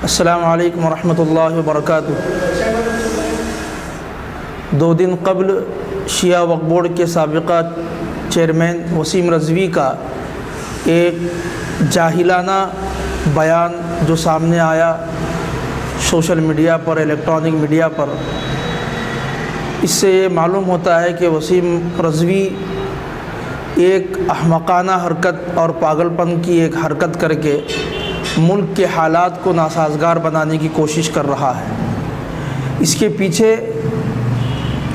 السلام علیکم ورحمۃ اللہ وبرکاتہ۔ 2 دن قبل شیعہ وقف بورڈ کے سابقہ چیئرمین وسیم رضوی کا ایک جاہلانہ بیان جو سامنے آیا سوشل میڈیا پر، الیکٹرانک میڈیا پر، اس سے یہ معلوم ہوتا ہے کہ وسیم رضوی ایک احمقانہ حرکت اور پاگل پن کی ایک حرکت کر کے ملک کے حالات کو ناسازگار بنانے کی کوشش کر رہا ہے۔ اس کے پیچھے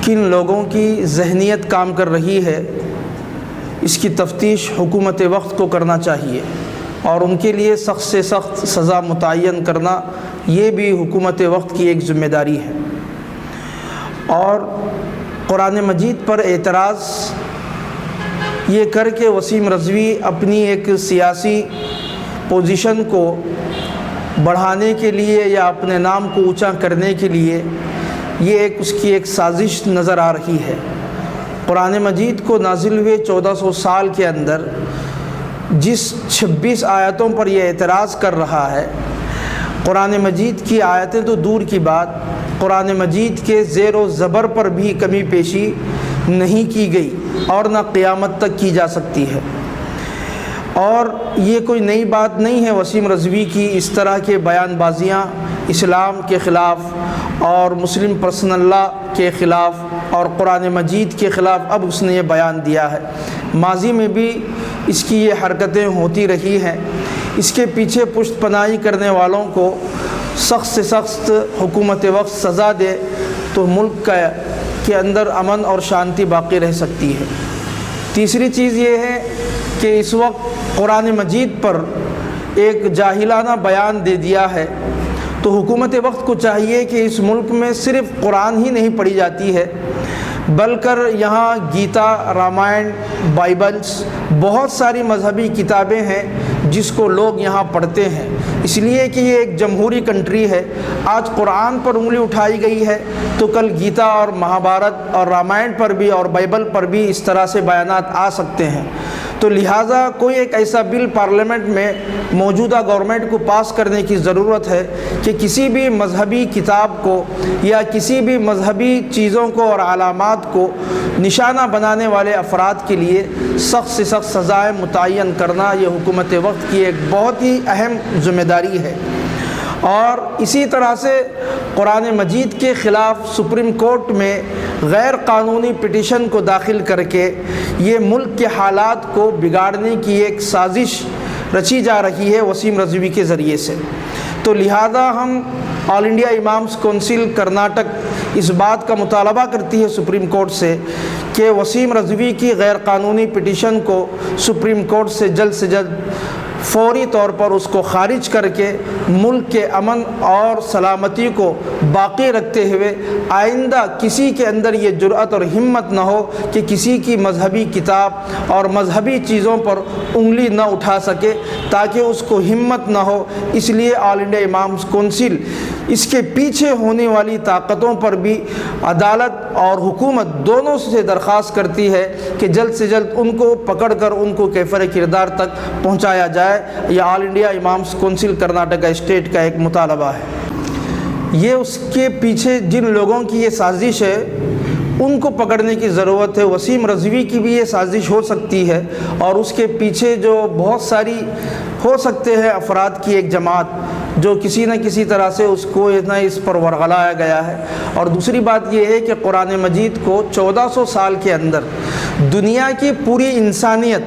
کن لوگوں کی ذہنیت کام کر رہی ہے، اس کی تفتیش حکومت وقت کو کرنا چاہیے، اور ان کے لیے سخت سے سخت سزا متعین کرنا یہ بھی حکومت وقت کی ایک ذمہ داری ہے۔ اور قرآن مجید پر اعتراض یہ کر کے وسیم رضوی اپنی ایک سیاسی پوزیشن کو بڑھانے کے لیے یا اپنے نام کو اونچا کرنے کے لیے یہ اس کی ایک سازش نظر آ رہی ہے۔ قرآن مجید کو نازل ہوئے 1400 سال کے اندر جس 26 آیتوں پر یہ اعتراض کر رہا ہے، قرآن مجید کی آیتیں تو دور کی بات، قرآن مجید کے زیر و زبر پر بھی کمی پیشی نہیں کی گئی اور نہ قیامت تک کی جا سکتی ہے۔ اور یہ کوئی نئی بات نہیں ہے وسیم رضوی کی اس طرح کے بیان بازیاں اسلام کے خلاف اور مسلم پرسنل لا کے خلاف اور قرآن مجید کے خلاف اب اس نے یہ بیان دیا ہے۔ ماضی میں بھی اس کی یہ حرکتیں ہوتی رہی ہیں۔ اس کے پیچھے پشت پناہی کرنے والوں کو سخت سے سخت حکومت وقت سزا دے تو ملک کے اندر امن اور شانتی باقی رہ سکتی ہے۔ تیسری چیز یہ ہے کہ اس وقت قرآن مجید پر ایک جاہلانہ بیان دے دیا ہے، تو حکومت وقت کو چاہیے کہ اس ملک میں صرف قرآن ہی نہیں پڑھی جاتی ہے، بلکہ یہاں گیتا، رامائن، بائبلس، بہت ساری مذہبی کتابیں ہیں جس کو لوگ یہاں پڑھتے ہیں، اس لیے کہ یہ ایک جمہوری کنٹری ہے۔ آج قرآن پر انگلی اٹھائی گئی ہے تو کل گیتا اور مہابھارت اور رامائن پر بھی اور بائبل پر بھی اس طرح سے بیانات آ سکتے ہیں۔ تو لہٰذا کوئی ایک ایسا بل پارلیمنٹ میں موجودہ گورنمنٹ کو پاس کرنے کی ضرورت ہے کہ کسی بھی مذہبی کتاب کو یا کسی بھی مذہبی چیزوں کو اور علامات کو نشانہ بنانے والے افراد کے لیے سخت سے سخت سزائیں متعین کرنا یہ حکومت وقت کی ایک بہت ہی اہم ذمہ داری ہے۔ اور اسی طرح سے قرآن مجید کے خلاف سپریم کورٹ میں غیر قانونی پٹیشن کو داخل کر کے یہ ملک کے حالات کو بگاڑنے کی ایک سازش رچی جا رہی ہے وسیم رضوی کے ذریعے سے۔ تو لہذا ہم آل انڈیا امامز کونسل کرناٹک اس بات کا مطالبہ کرتی ہے سپریم کورٹ سے کہ وسیم رضوی کی غیر قانونی پٹیشن کو سپریم کورٹ سے جلد فوری طور پر اس کو خارج کر کے ملک کے امن اور سلامتی کو باقی رکھتے ہوئے آئندہ کسی کے اندر یہ جرأت اور ہمت نہ ہو کہ کسی کی مذہبی کتاب اور مذہبی چیزوں پر انگلی نہ اٹھا سکے، تاکہ اس کو ہمت نہ ہو۔ اس لیے آل انڈیا امامز کونسل اس کے پیچھے ہونے والی طاقتوں پر بھی عدالت اور حکومت دونوں سے درخواست کرتی ہے کہ جلد سے جلد ان کو پکڑ کر ان کو کیفر کردار تک پہنچایا جائے۔ یہ all India imams council Karnataka state کا ایک مطالبہ ہے۔ یہ اس کے پیچھے جن لوگوں کی یہ سازش ہے ان کو پکڑنے کی ضرورت ہے۔ وسیم رضوی کی بھی یہ سازش ہو سکتی ہے، اور اس کے پیچھے جو بہت ساری ہو سکتے ہیں افراد کی ایک جماعت جو کسی نہ کسی طرح سے اس کو اس پر ورغلایا گیا ہے۔ اور دوسری بات یہ ہے کہ قرآن مجید کو 1400 سال کے اندر دنیا کی پوری انسانیت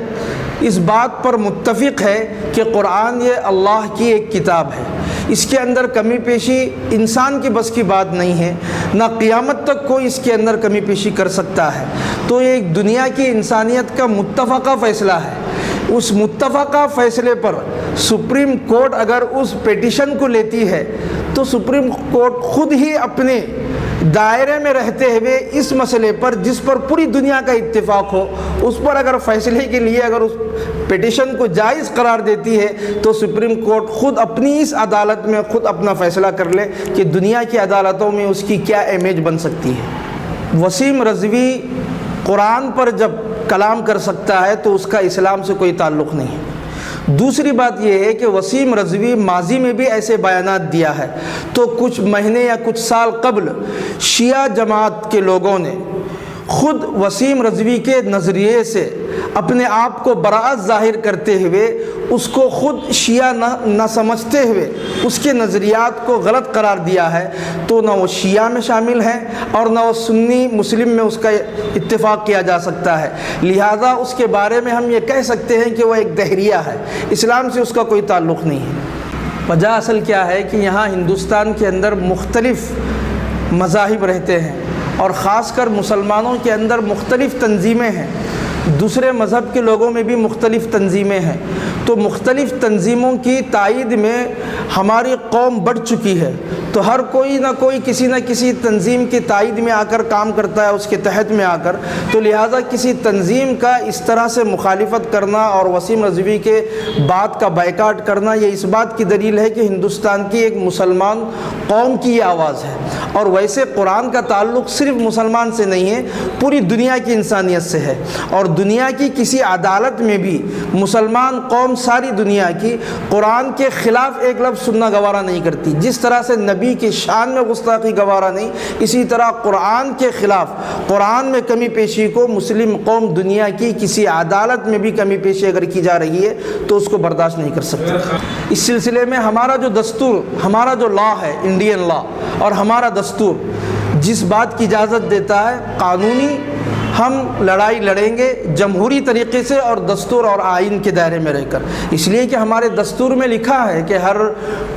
اس بات پر متفق ہے کہ قرآن یہ اللہ کی ایک کتاب ہے، اس کے اندر کمی پیشی انسان کی بس کی بات نہیں ہے، نہ قیامت تک کوئی اس کے اندر کمی پیشی کر سکتا ہے۔ تو یہ ایک دنیا کی انسانیت کا متفقہ فیصلہ ہے۔ اس متفقہ فیصلے پر سپریم کورٹ اگر اس پیٹیشن کو لیتی ہے تو سپریم کورٹ خود ہی اپنے دائرے میں رہتے ہوئے اس مسئلے پر جس پر پوری دنیا کا اتفاق ہو، اس پر اگر فیصلے کے لیے اگر اس پیٹیشن کو جائز قرار دیتی ہے تو سپریم کورٹ خود اپنی اس عدالت میں خود اپنا فیصلہ کر لے کہ دنیا کی عدالتوں میں اس کی کیا امیج بن سکتی ہے۔ وسیم رضوی قرآن پر جب کلام کر سکتا ہے تو اس کا اسلام سے کوئی تعلق نہیں ہے۔ دوسری بات یہ ہے کہ وسیم رضوی ماضی میں بھی ایسے بیانات دیا ہے، تو کچھ مہینے یا کچھ سال قبل شیعہ جماعت کے لوگوں نے خود وسیم رضوی کے نظریے سے اپنے آپ کو براعت ظاہر کرتے ہوئے اس کو خود شیعہ نہ سمجھتے ہوئے اس کے نظریات کو غلط قرار دیا ہے، تو نہ وہ شیعہ میں شامل ہیں اور نہ وہ سنی مسلم میں اس کا اتفاق کیا جا سکتا ہے۔ لہٰذا اس کے بارے میں ہم یہ کہہ سکتے ہیں کہ وہ ایک دہریہ ہے، اسلام سے اس کا کوئی تعلق نہیں ہے۔ وجہ اصل کیا ہے کہ یہاں ہندوستان کے اندر مختلف مذاہب رہتے ہیں، اور خاص کر مسلمانوں کے اندر مختلف تنظیمیں ہیں، دوسرے مذہب کے لوگوں میں بھی مختلف تنظیمیں ہیں، تو مختلف تنظیموں کی تائید میں ہماری قوم بڑھ چکی ہے، تو ہر کوئی نہ کوئی کسی نہ کسی تنظیم کی تائید میں آ کر کام کرتا ہے، اس کے تحت میں آ کر، تو لہٰذا کسی تنظیم کا اس طرح سے مخالفت کرنا اور وسیم رضوی کے بات کا بائیکاٹ کرنا، یہ اس بات کی دلیل ہے کہ ہندوستان کی ایک مسلمان قوم کی یہ آواز ہے۔ اور ویسے قرآن کا تعلق صرف مسلمان سے نہیں ہے، پوری دنیا کی انسانیت سے ہے، اور دنیا کی کسی عدالت میں بھی مسلمان قوم ساری دنیا کی قرآن کے خلاف ایک لفظ سننا گوارا نہیں کرتی۔ جس طرح سے نبی کی شان میں گستاخی گوارا نہیں، اسی طرح قرآن کے خلاف، قرآن میں کمی پیشی کو مسلم قوم دنیا کی کسی عدالت میں بھی کمی پیشی اگر کی جا رہی ہے تو اس کو برداشت نہیں کر سکتے۔ اس سلسلے میں ہمارا جو دستور، ہمارا جو لا ہے، انڈین لا، اور ہمارا دستور جس بات کی اجازت دیتا ہے، قانونی ہم لڑائی لڑیں گے جمہوری طریقے سے اور دستور اور آئین کے دائرے میں رہ کر، اس لیے کہ ہمارے دستور میں لکھا ہے کہ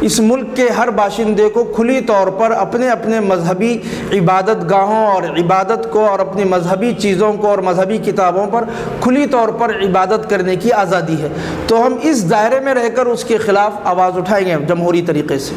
اس ملک کے ہر باشندے کو کھلی طور پر اپنے اپنے مذہبی عبادت گاہوں اور عبادت کو اور اپنی مذہبی چیزوں کو اور مذہبی کتابوں پر کھلی طور پر عبادت کرنے کی آزادی ہے، تو ہم اس دائرے میں رہ کر اس کے خلاف آواز اٹھائیں گے جمہوری طریقے سے۔